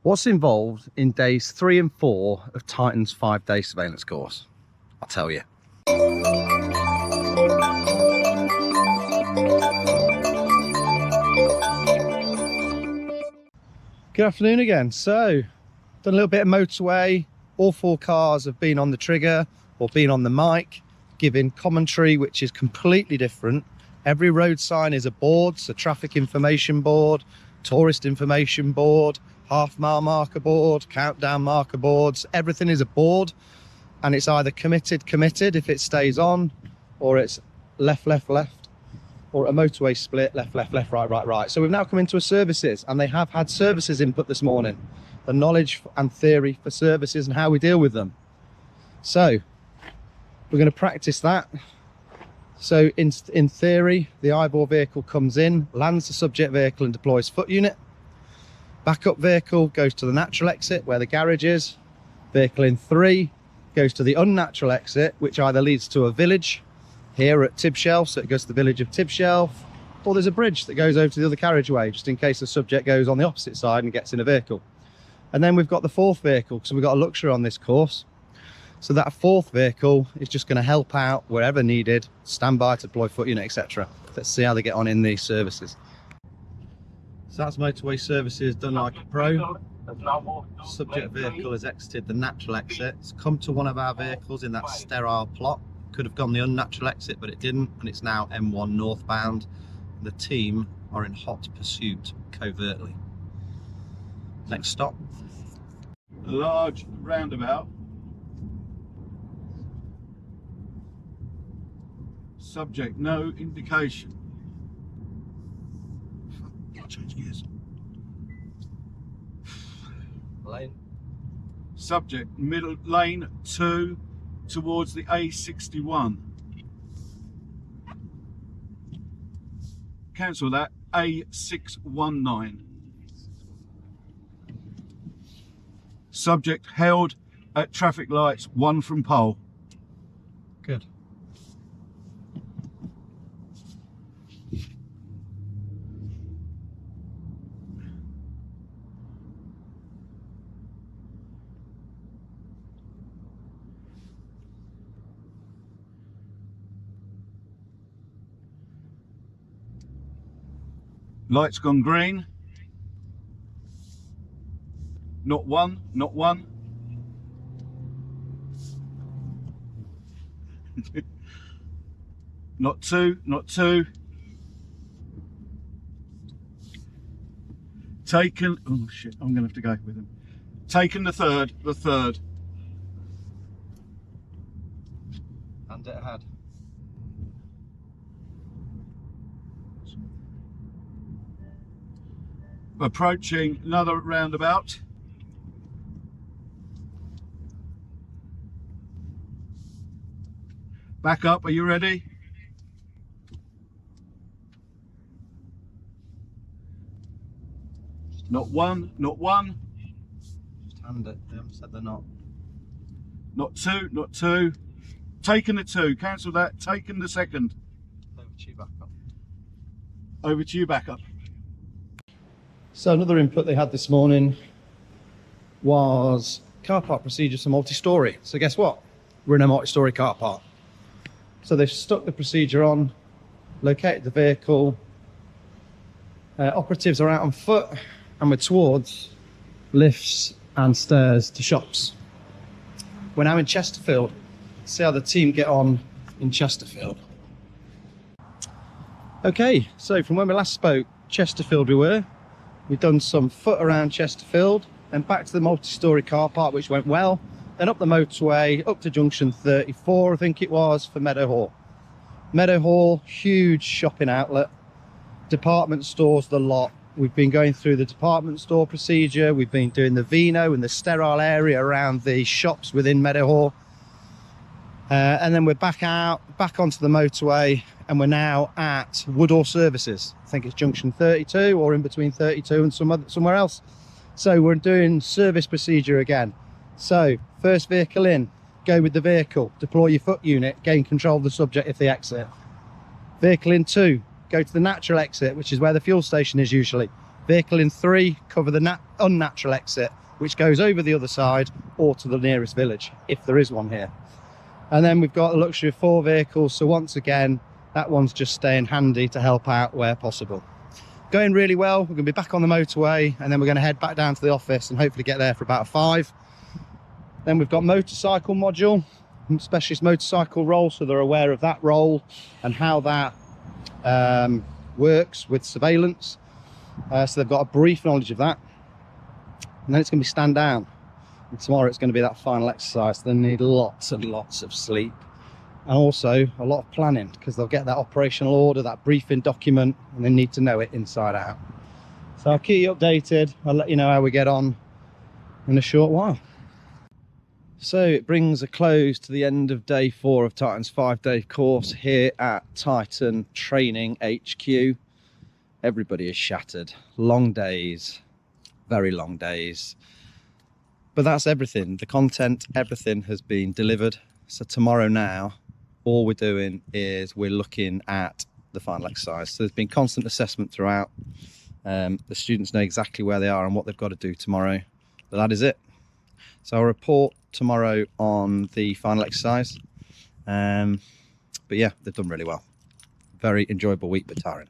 What's involved in days 3 and 4 of Titan's 5-day surveillance course? I'll tell you. Good afternoon again. So, done a little bit of motorway. All 4 cars have been on the trigger or been on the mic, giving commentary which is completely different. Every road sign is a board, so traffic information board, tourist information board, half-mile marker board, countdown marker boards. Everything is a board, and it's either committed if it stays on, or it's left, or a motorway split, left, right. So we've now come into a services, and they have had services input this morning. The knowledge and theory for services and how we deal with them. So we're going to practice that. So in theory, the eyeball vehicle comes in, lands the subject vehicle and deploys foot unit. Backup vehicle goes to the natural exit where the garage is. Vehicle in 3 goes to the unnatural exit, which either leads to a village here at Tibshelf, so it goes to the village of Tibshelf, or there's a bridge that goes over to the other carriageway, just in case the subject goes on the opposite side and gets in a vehicle. And then we've got the 4th vehicle, so we've got a luxury on this course. So that 4th vehicle is just going to help out wherever needed, stand by to deploy foot unit, etc. Let's see how they get on in these services. So that's motorway services done like a pro. Subject vehicle has exited the natural exit. It's come to one of our vehicles in that sterile plot. Could have gone the unnatural exit, but it didn't, and it's now M1 northbound. The team are in hot pursuit covertly. Next stop. A large roundabout. Subject, no indication. Gotta change gears. Lane. Subject, middle lane 2 towards the A61. Cancel that, A619. Subject held at traffic lights 1 from pole. Good. Lights gone green. Not one. Not two. Taken, oh shit, I'm gonna have to go with him. Taken the third. And it had. Approaching another roundabout. Back up, are you ready? Not one. Just hand it. They haven't said they're not. Not two. Taken the 2, cancel that, taken the 2nd. Over to you, back up. Over to you, back up. So another input they had this morning was car park procedures for multi-storey. So guess what? We're in a multi-storey car park. So they've stuck the procedure on, located the vehicle. Operatives are out on foot, and we're towards lifts and stairs to shops. We're now in Chesterfield. Let's see how the team get on in Chesterfield. Okay, so from when we last spoke, Chesterfield we were. We've done some foot around Chesterfield, then back to the multi-storey car park, which went well. Then up the motorway, up to junction 34, I think it was, for Meadowhall. Meadowhall, huge shopping outlet. Department stores, the lot. We've been going through the department store procedure. We've been doing the Vino and the sterile area around the shops within Meadowhall. And then we're back onto the motorway, and we're now at Woodall Services. I think it's junction 32 or in between 32 and somewhere else. So we're doing service procedure again. So first vehicle in, go with the vehicle, deploy your foot unit, gain control of the subject if they exit. Vehicle in 2, go to the natural exit, which is where the fuel station is usually. Vehicle in 3, cover the unnatural exit, which goes over the other side or to the nearest village, if there is one here. And then we've got the luxury of 4 vehicles, so once again, that one's just staying handy to help out where possible. Going really well. We're going to be back on the motorway, and then we're going to head back down to the office and hopefully get there for about 5. Then we've got motorcycle module, specialist motorcycle role, so they're aware of that role and how that works with surveillance. So they've got a brief knowledge of that. And then it's going to be stand down. And tomorrow it's going to be that final exercise. So they need lots and lots of sleep. And also a lot of planning, because they'll get that operational order, that briefing document, and they need to know it inside out. So I'll keep you updated. I'll let you know how we get on in a short while. So it brings a close to the end of day 4 of Titan's 5-day course here at Titan Training HQ. Everybody is shattered. Long days, very long days. But that's everything. The content, everything has been delivered. So tomorrow now, all we're doing is we're looking at the final exercise. So there's been constant assessment throughout. The students know exactly where they are and what they've got to do tomorrow. But that is it. So I'll report tomorrow on the final exercise. But yeah, they've done really well. Very enjoyable week, but tiring.